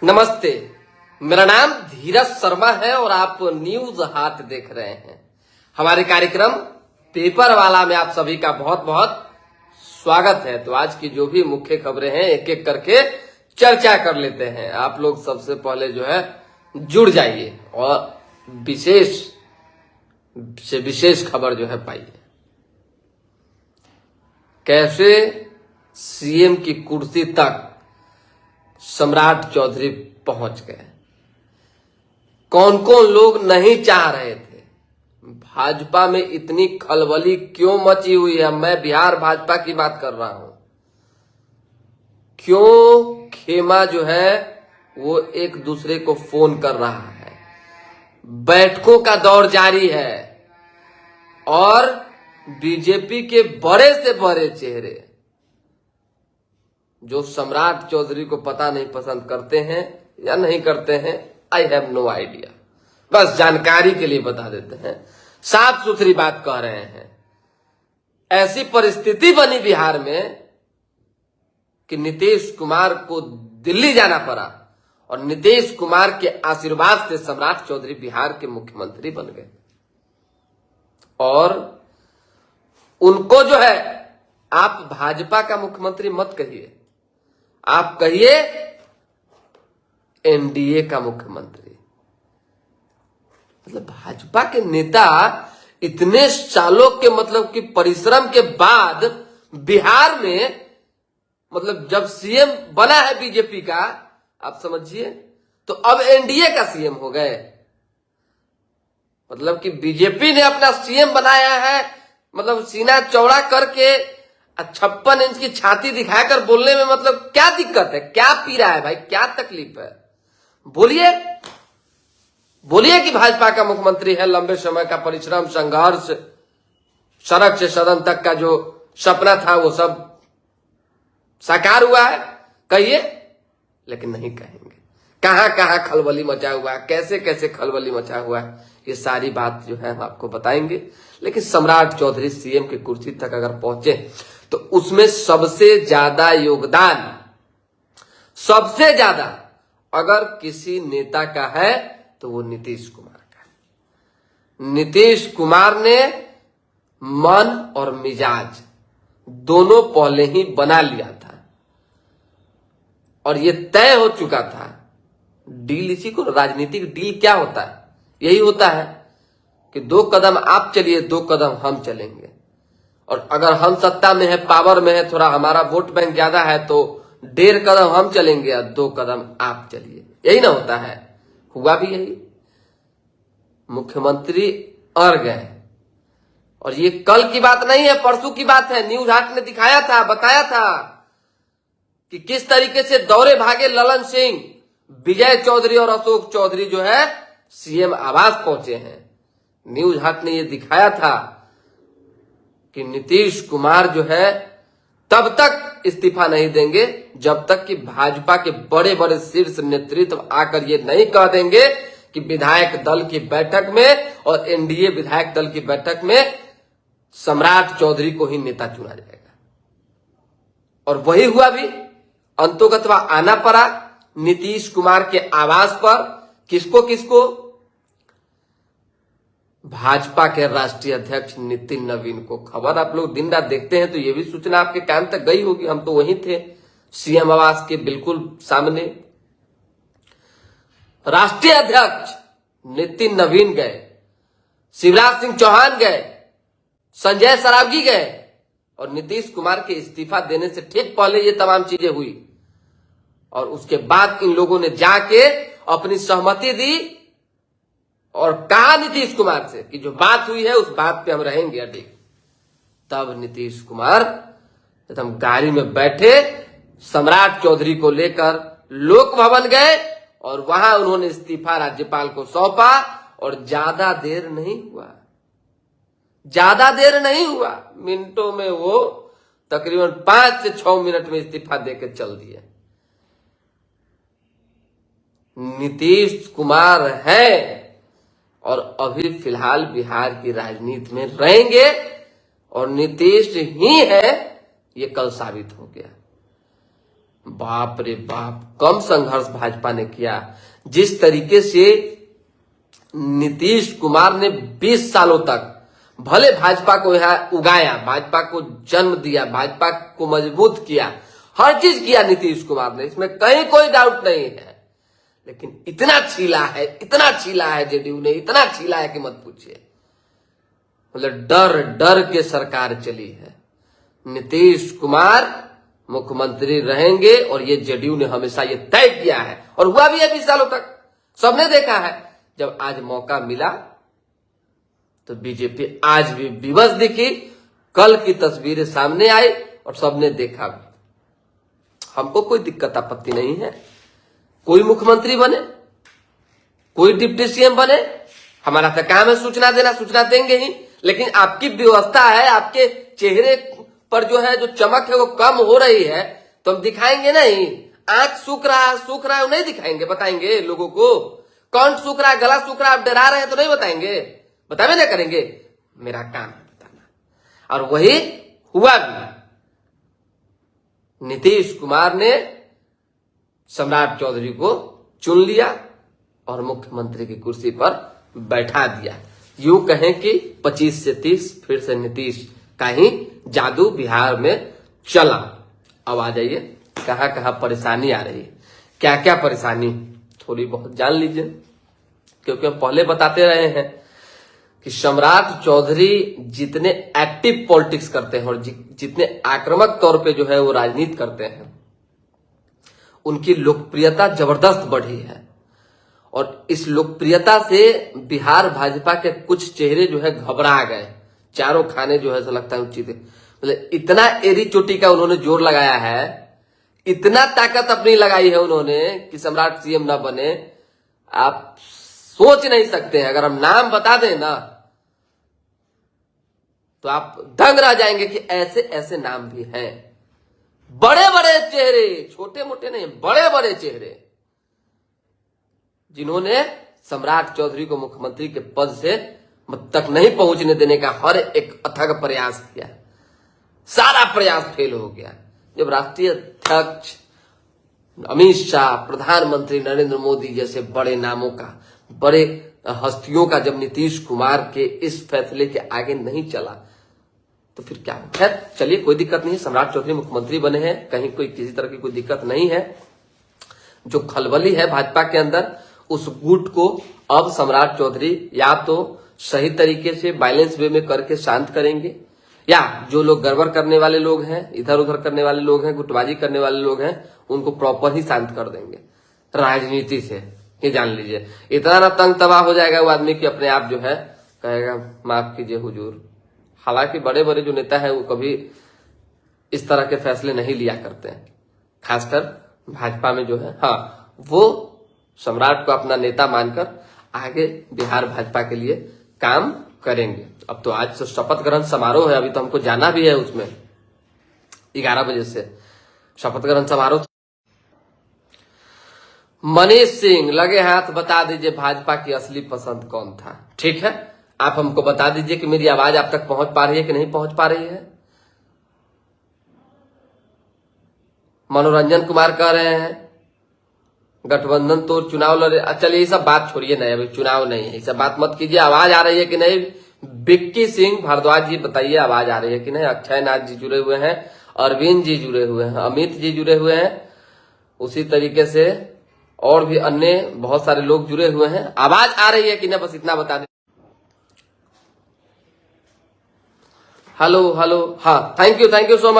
नमस्ते, मेरा नाम धीरज शर्मा है और आप न्यूज हाट देख रहे हैं। हमारे कार्यक्रम पेपर वाला में आप सभी का बहुत बहुत स्वागत है। तो आज की जो भी मुख्य खबरें हैं एक एक करके चर्चा कर लेते हैं। आप लोग सबसे पहले जो है जुड़ जाइए और विशेष से विशेष खबर जो है पाइए। कैसे सीएम की कुर्सी तक सम्राट चौधरी पहुंच गए। कौन कौन लोग नहीं चाह रहे थे। भाजपा में इतनी खलबली क्यों मची हुई है। मैं बिहार भाजपा की बात कर रहा हूं। क्यों खेमा जो है वो एक दूसरे को फोन कर रहा है। बैठकों का दौर जारी है और बीजेपी के बड़े से बड़े चेहरे जो सम्राट चौधरी को पता नहीं पसंद करते हैं या नहीं करते हैं, आई हैव नो आइडिया। बस जानकारी के लिए बता देते हैं, साफ सुथरी बात कह रहे हैं। ऐसी परिस्थिति बनी बिहार में कि नीतीश कुमार को दिल्ली जाना पड़ा और नीतीश कुमार के आशीर्वाद से सम्राट चौधरी बिहार के मुख्यमंत्री बन गए। और उनको जो है, आप भाजपा का मुख्यमंत्री मत कहिए, आप कहिए एनडीए का मुख्यमंत्री। मतलब भाजपा के नेता इतने सालों के मतलब कि परिश्रम के बाद बिहार में, मतलब जब सीएम बना है बीजेपी का, आप समझिए, तो अब एनडीए का सीएम हो गए। मतलब कि बीजेपी ने अपना सीएम बनाया है, मतलब सीना चौड़ा करके 56 इंच की छाती दिखाकर बोलने में मतलब क्या दिक्कत है, क्या पीड़ा है भाई, क्या तकलीफ है। बोलिए बोलिए कि भाजपा का मुख्यमंत्री है। लंबे समय का परिश्रम, संघर्ष, सड़क से सदन तक का जो सपना था वो सब साकार हुआ है, कहिए। लेकिन नहीं कहेंगे। कहां कहां खलबली मचा हुआ है, कैसे कैसे खलबली मचा हुआ है, ये सारी बात जो है हम आपको बताएंगे। लेकिन सम्राट चौधरी सीएम की कुर्सी तक अगर पहुंचे तो उसमें सबसे ज्यादा योगदान, सबसे ज्यादा अगर किसी नेता का है तो वो नीतीश कुमार का। नीतीश कुमार ने मन और मिजाज दोनों पहले ही बना लिया था और ये तय हो चुका था। डील, इसी को राजनीतिक डील क्या होता है, यही होता है कि 2 कदम आप चलिए, 2 कदम हम चलेंगे। और अगर हम सत्ता में है, पावर में है, थोड़ा हमारा वोट बैंक ज्यादा है तो 1.5 कदम हम चलेंगे और 2 कदम आप चलिए। यही ना होता है। हुआ भी यही। मुख्यमंत्री अड़ गए। और ये कल की बात नहीं है, परसों की बात है। न्यूज हाट ने दिखाया था, बताया था कि किस तरीके से दौड़े भागे ललन सिंह, विजय चौधरी और अशोक चौधरी जो है सीएम आवास पहुंचे हैं। न्यूज हाट ने ये दिखाया था कि नीतीश कुमार जो है तब तक इस्तीफा नहीं देंगे जब तक कि भाजपा के बड़े बड़े शीर्ष नेतृत्व आकर ये नहीं कह देंगे कि विधायक दल की बैठक में और एनडीए विधायक दल की बैठक में सम्राट चौधरी को ही नेता चुना जाएगा। और वही हुआ भी। अंतोगत्वा आना पड़ा नीतीश कुमार के आवास पर। किसको किसको? भाजपा के राष्ट्रीय अध्यक्ष नितिन नवीन को। खबर आप लोग दिन रात देखते हैं तो ये भी सूचना आपके कान तक गई होगी। हम तो वहीं थे, सीएम आवास के बिल्कुल सामने। राष्ट्रीय अध्यक्ष नितिन नवीन गए, शिवराज सिंह चौहान गए, संजय सरावगी गए और नीतीश कुमार के इस्तीफा देने से ठीक पहले ये तमाम चीजें हुई। और उसके बाद इन लोगों ने जाके अपनी सहमति दी और कहा नीतीश कुमार से कि जो बात हुई है उस बात पे हम रहेंगे अडिग। तब नीतीश कुमार एकदम गाड़ी में बैठे सम्राट चौधरी को लेकर लोक भवन गए और वहां उन्होंने इस्तीफा राज्यपाल को सौंपा। और ज्यादा देर नहीं हुआ, ज्यादा देर नहीं हुआ, मिनटों में वो तकरीबन 5 से 6 मिनट में इस्तीफा देकर चल दिए। नीतीश कुमार है और अभी फिलहाल बिहार की राजनीति में रहेंगे और नीतीश ही है, ये कल साबित हो गया। बाप रे बाप, कम संघर्ष भाजपा ने किया। जिस तरीके से नीतीश कुमार ने 20 सालों तक भले भाजपा को यहां उगाया, भाजपा को जन्म दिया, भाजपा को मजबूत किया, हर चीज किया नीतीश कुमार ने, इसमें कहीं कोई डाउट नहीं है, लेकिन इतना छीला है जेडीयू ने, इतना छीला है कि मत पूछिए। मतलब डर डर के सरकार चली है। नीतीश कुमार मुख्यमंत्री रहेंगे और ये जेडीयू ने हमेशा ये तय किया है और हुआ भी है 20 सालों तक, सबने देखा है। जब आज मौका मिला तो बीजेपी आज भी विवश दिखी, कल की तस्वीरें सामने आई और सबने देखा भी। हमको कोई दिक्कत आपत्ति नहीं है, कोई मुख्यमंत्री बने, कोई डिप्टी सीएम बने, हमारा तो काम है सूचना देना, सूचना देंगे ही। लेकिन आपकी व्यवस्था है, आपके चेहरे पर जो है जो चमक है वो कम हो रही है तो हम दिखाएंगे नहीं। आंख सूख रहा है नहीं दिखाएंगे, बताएंगे लोगों को। कौन सूख रहा है, गला सूख रहा है, आप डरा रहे हैं तो नहीं बताएंगे, बतावे नहीं करेंगे, मेरा काम है बताना। और वही हुआ भी। नीतीश कुमार ने सम्राट चौधरी को चुन लिया और मुख्यमंत्री की कुर्सी पर बैठा दिया। यूं कहें कि 25 से 30 फिर से नीतीश का ही जादू बिहार में चला। अब आ जाइए कहां कहां परेशानी आ रही है, क्या क्या परेशानी थोड़ी बहुत जान लीजिए, क्योंकि हम पहले बताते रहे हैं कि सम्राट चौधरी जितने एक्टिव पॉलिटिक्स करते हैं और जितने आक्रामक तौर पे जो है वो राजनीति करते हैं, उनकी लोकप्रियता जबरदस्त बढ़ी है। और इस लोकप्रियता से बिहार भाजपा के कुछ चेहरे जो है घबरा गए, चारों खाने जो है लगता है उचित, मतलब इतना एरी चोटी का उन्होंने जोर लगाया है, इतना ताकत अपनी लगाई है उन्होंने कि सम्राट सीएम ना बने, आप सोच नहीं सकते हैं। अगर हम नाम बता दें ना तो आप दंग रह जाएंगे कि ऐसे ऐसे नाम भी हैं, बड़े बड़े चेहरे, छोटे मोटे नहीं, बड़े बड़े चेहरे, जिन्होंने सम्राट चौधरी को मुख्यमंत्री के पद से तक नहीं पहुंचने देने का हर एक अथक प्रयास किया, सारा प्रयास फेल हो गया। जब राष्ट्रीय अध्यक्ष अमित शाह, प्रधानमंत्री नरेंद्र मोदी जैसे बड़े नामों का, बड़े हस्तियों का जब नीतीश कुमार के इस फैसले के आगे नहीं चला तो फिर क्या हो। खैर चलिए, कोई दिक्कत नहीं है, सम्राट चौधरी मुख्यमंत्री बने हैं, कहीं कोई किसी तरह की कोई दिक्कत नहीं है। जो खलबली है भाजपा के अंदर, उस गुट को अब सम्राट चौधरी या तो सही तरीके से बैलेंस वे में करके शांत करेंगे, या जो लोग गड़बड़ करने वाले लोग हैं, इधर उधर करने वाले लोग हैं, गुटबाजी करने वाले लोग हैं, उनको प्रॉपर ही शांत कर देंगे राजनीति से। ये जान लीजिए, इतना ना तंग तबाह हो जाएगा वो आदमी कि अपने आप जो है कहेगा माफ कीजिए हुजूर। हालांकि बड़े बड़े जो नेता है वो कभी इस तरह के फैसले नहीं लिया करते हैं, खासकर भाजपा में जो है। हाँ, वो सम्राट को अपना नेता मानकर आगे बिहार भाजपा के लिए काम करेंगे। अब तो आज तो शपथ ग्रहण समारोह है, अभी तो हमको जाना भी है उसमें 11 बजे से शपथ ग्रहण समारोह। मनीष सिंह लगे हाथ, बता दीजिए भाजपा की असली पसंद कौन था। ठीक है, आप हमको बता दीजिए कि मेरी आवाज आप तक पहुंच पा रही है कि नहीं पहुंच पा रही है। मनोरंजन कुमार कह रहे हैं गठबंधन तो चुनाव लड़े। चलिए ये सब बात छोड़िए, नहीं अभी चुनाव नहीं है, ये सब बात मत कीजिए। आवाज आ रही है कि नहीं? बिक्की सिंह भारद्वाज जी बताइए आवाज आ रही है कि नहीं? अक्षय नाथ जी जुड़े हुए हैं, अरविंद जी जुड़े हुए हैं, अमित जी जुड़े हुए हैं, उसी तरीके से और भी अन्य बहुत सारे लोग जुड़े हुए हैं। आवाज आ रही है कि नहीं, बस इतना बता दें। हेलो हेलो, हाँ, थैंक यू सो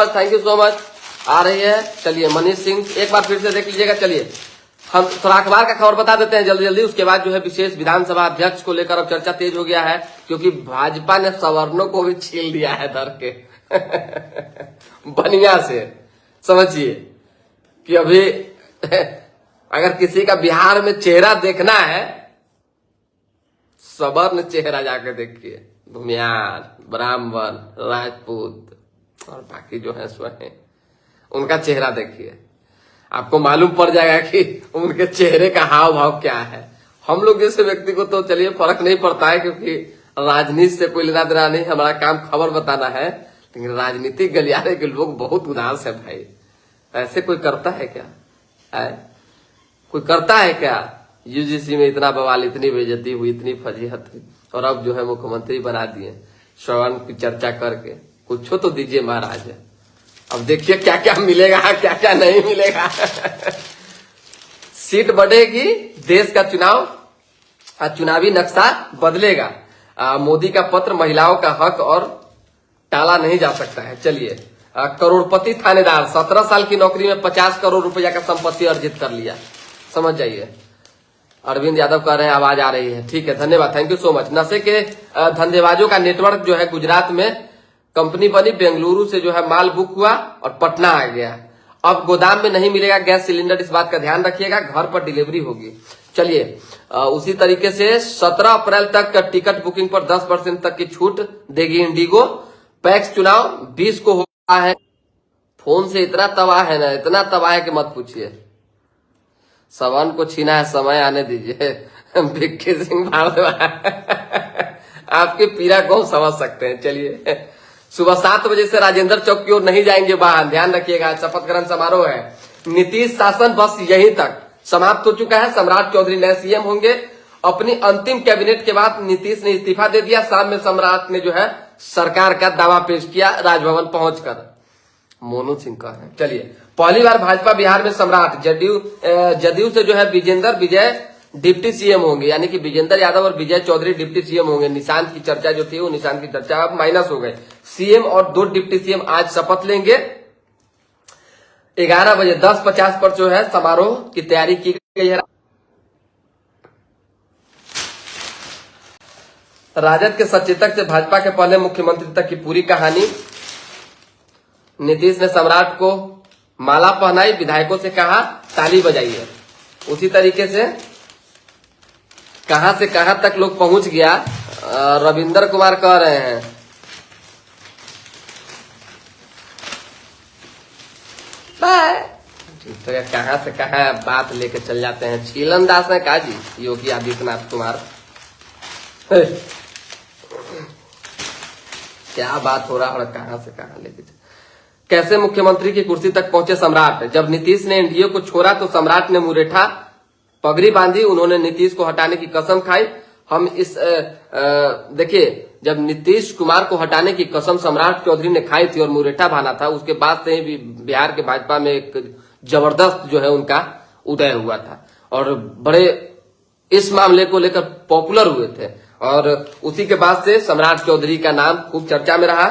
मच, आ रही है। चलिए मनीष सिंह एक बार फिर से देख लीजिएगा। चलिए हम थोड़ा अखबार का खबर बता देते हैं जल्दी, उसके बाद जो है विशेष विधानसभा अध्यक्ष को लेकर अब चर्चा तेज हो गया है, क्योंकि भाजपा ने सवर्णों को भी छील दिया है धर के बनिया से। समझिए कि अभी अगर किसी का बिहार में चेहरा देखना है, सवर्ण चेहरा जाके देखिए, भूमियार, ब्राह्मण, राजपूत और बाकी जो है स्वयं, उनका चेहरा देखिए, आपको मालूम पड़ जाएगा कि उनके चेहरे का हाव भाव क्या है। हम लोग जैसे व्यक्ति को तो चलिए फर्क नहीं पड़ता है, क्योंकि राजनीति से कोई लेना देना नहीं, हमारा काम खबर बताना है। लेकिन राजनीतिक गलियारे के लोग बहुत उदास है भाई, ऐसे कोई करता है क्या? है कोई करता है क्या? यूजीसी में इतना बवाल, इतनी बेइज्जती हुई, इतनी फजीहत हुई, और अब जो है मुख्यमंत्री बना दिए श्रवण की चर्चा करके। कुछ तो दीजिए महाराज। अब देखिए क्या क्या मिलेगा, क्या क्या नहीं मिलेगा। सीट बढ़ेगी, देश का चुनावी नक्शा बदलेगा। मोदी का पत्र, महिलाओं का हक और टाला नहीं जा सकता है। चलिए, करोड़पति थानेदार 17 साल की नौकरी में 50 करोड़ रुपया का संपत्ति अर्जित कर लिया। समझ जाइए। अरविंद यादव कह रहे हैं आवाज आ रही है। ठीक है, धन्यवाद, थैंक यू सो मच। नशे के धंधेबाजों का नेटवर्क जो है गुजरात में कंपनी बनी, बेंगलुरु से जो है माल बुक हुआ और पटना आ गया। अब गोदाम में नहीं मिलेगा गैस सिलेंडर, इस बात का ध्यान रखिएगा, घर पर डिलीवरी होगी। चलिए, उसी तरीके से 17 अप्रैल तक टिकट बुकिंग पर 10% तक की छूट देगी इंडिगो। पैक्स चुनाव 20 को हो रहा है। फोन से इतना तबाह है ना, इतना तबाह है कि मत पूछिए। सवन को छीना है, समय आने दीजिए। भिक्की सिंह आपके पीड़ा को समझ सकते हैं। चलिए, सुबह 7 बजे से राजेंद्र चौक की ओर नहीं जाएंगे वाहन, ध्यान रखिएगा। शपथ ग्रहण समारोह है। नीतीश शासन बस यहीं तक समाप्त हो चुका है। सम्राट चौधरी नए सीएम होंगे। अपनी अंतिम कैबिनेट के बाद नीतीश ने इस्तीफा दे दिया। शाम में सम्राट ने जो है सरकार का दावा पेश किया राजभवन पहुंचकर। मोनू सिंह का है। चलिए, पहली बार भाजपा बिहार में सम्राट, जदयू से जो है विजेंद्र विजय डिप्टी सीएम होंगे, यानी कि विजेंद्र यादव और विजय चौधरी डिप्टी सीएम होंगे। निशांत की चर्चा जो थी वो निशांत की चर्चा अब माइनस हो गई। सीएम और 2 डिप्टी सीएम आज शपथ लेंगे। 11 बजे 10:50 पर जो है समारोह की तैयारी की गई है। राजद के सचेतक से भाजपा के पहले मुख्यमंत्री तक की पूरी कहानी। नीतीश ने सम्राट को माला पहनाई, विधायकों से कहा ताली बजाइए। उसी तरीके से कहां तक लोग पहुंच गया। रविंदर कुमार कह रहे हैं तो कहां से कहां बात लेके चल जाते हैं। छीलन दास ने कहा जी योगी आदित्यनाथ कुमार। क्या बात हो रहा है और कहां से कहां लेके चल। कैसे मुख्यमंत्री की कुर्सी तक पहुंचे सम्राट। जब नीतीश ने एनडीए को छोड़ा तो सम्राट ने मुरेठा पगड़ी बांधी। उन्होंने नीतीश को हटाने की कसम खाई। हम इस देखिए, जब नीतीश कुमार को हटाने की कसम सम्राट चौधरी ने खाई थी और मुरेठा बांधा था, उसके बाद से ही बिहार के भाजपा में एक जबरदस्त जो है उनका उदय हुआ था और बड़े इस मामले को लेकर पॉपुलर हुए थे। और उसी के बाद से सम्राट चौधरी का नाम खूब चर्चा में रहा।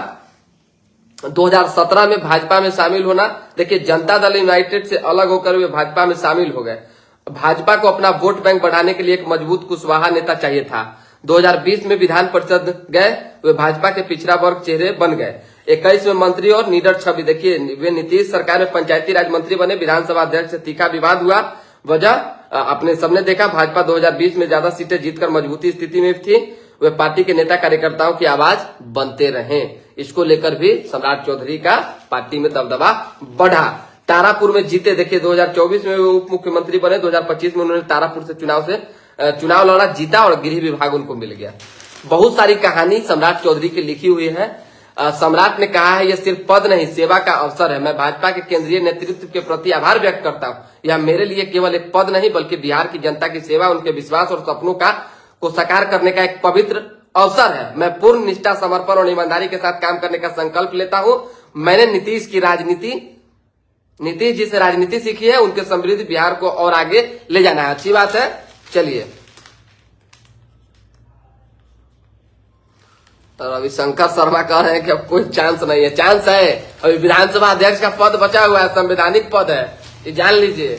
2017 में भाजपा में शामिल होना। देखिए, जनता दल यूनाइटेड से अलग होकर वे भाजपा में शामिल हो गए। भाजपा को अपना वोट बैंक बढ़ाने के लिए एक मजबूत कुशवाहा नेता चाहिए था। 2020 में विधान परिषद गए, वे भाजपा के पिछड़ा वर्ग चेहरे बन गए। 21 में मंत्री और निडर छवि। देखिए, वे नीतीश सरकार में पंचायती राज मंत्री बने। विधानसभा अध्यक्ष से तीखा विवाद हुआ। वजह अपने सबने देखा, भाजपा 2020 में ज्यादा सीटें जीतकर मजबूती स्थिति में थी। वे पार्टी के नेता कार्यकर्ताओं की आवाज बनते रहे। इसको लेकर भी सम्राट चौधरी का पार्टी में दबदबा बढ़ा। तारापुर में जीते। देखिए, 2024 में वो उप मुख्यमंत्री बने। 2025 में उन्होंने तारापुर से चुनाव लड़ा, जीता और गृह विभाग उनको मिल गया। बहुत सारी कहानी सम्राट चौधरी की लिखी हुई है। सम्राट ने कहा है, यह सिर्फ पद नहीं, सेवा का अवसर है। मैं भाजपा के केंद्रीय नेतृत्व के प्रति आभार व्यक्त करता हूँ। यह मेरे लिए केवल एक पद नहीं, बल्कि बिहार की जनता की सेवा, उनके विश्वास और सपनों को साकार करने का एक पवित्र अवसर है। मैं पूर्ण निष्ठा, समर्पण और ईमानदारी के साथ काम करने का संकल्प लेता हूँ। मैंने नीतीश जी से राजनीति सीखी है। उनके समृद्ध बिहार को और आगे ले जाना है। अच्छी बात है। चलिए, रविशंकर शर्मा कह रहे हैं कि अब कोई चांस नहीं है। चांस है, अभी विधानसभा अध्यक्ष का पद बचा हुआ है, संवैधानिक पद है, ये जान लीजिए।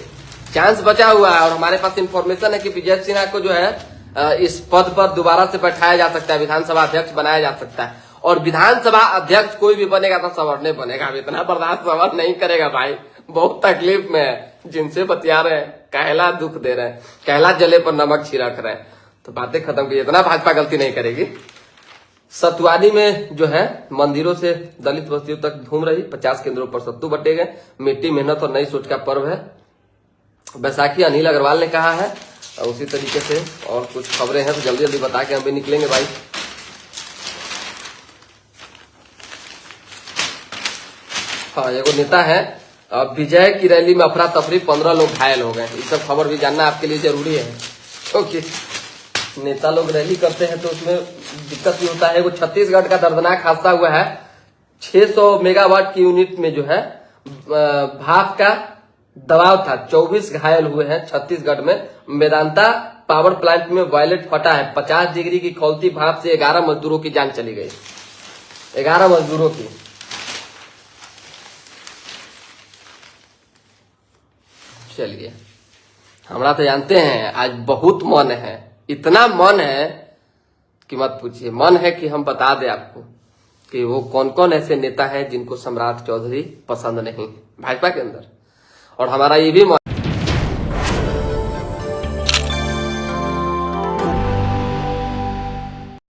चांस बचा हुआ है और हमारे पास इंफॉर्मेशन है कि विजय सिन्हा को जो है इस पद पर दोबारा से बैठाया जा सकता है, विधानसभा अध्यक्ष बनाया जा सकता है। और विधानसभा अध्यक्ष कोई भी बनेगा तो सवर्णीय बनेगा। इतना बर्दाश्त सवर नहीं करेगा भाई। बहुत तकलीफ में है, जिनसे बतिया रहे हैं कहला दुख दे रहे हैं, कहला जले पर नमक छिड़क रहे हैं। तो बातें खत्म की, इतना भाजपा गलती नहीं करेगी। सतुआनी में जो है मंदिरों से दलित बस्तियों तक घूम रही, 50 केंद्रों पर सत्तू बटे गए। मिट्टी, मेहनत और नई सोच का पर्व है बैसाखी, अनिल अग्रवाल ने कहा है। उसी तरीके से और कुछ खबरें हैं तो जल्दी जल्दी बता के हम भी निकलेंगे भाई। हाँ, एगो नेता है अब विजय की रैली में अफरा तफरी 15 लोग घायल हो गए। ये सब खबर भी जानना आपके लिए जरूरी है, क्योंकि नेता लोग रैली करते हैं तो उसमें दिक्कत भी होता है। वो छत्तीसगढ़ का दर्दनाक हादसा हुआ है। 600 मेगावाट की यूनिट में जो है भाप का दबाव था, 24 घायल हुए हैं छत्तीसगढ़ में। मेदांता पावर प्लांट में वायलेट फटा है। 50 डिग्री की खौलती भाप से 11 मजदूरों की जान चली गई, 11 मजदूरों की। चलिए, हमरा तो जानते हैं आज बहुत मन है, इतना मन है कि मत पूछिए। मन है कि हम बता दें आपको कि वो कौन कौन ऐसे नेता हैं जिनको सम्राट चौधरी पसंद नहीं भाजपा के अंदर। और हमारा ये भी मन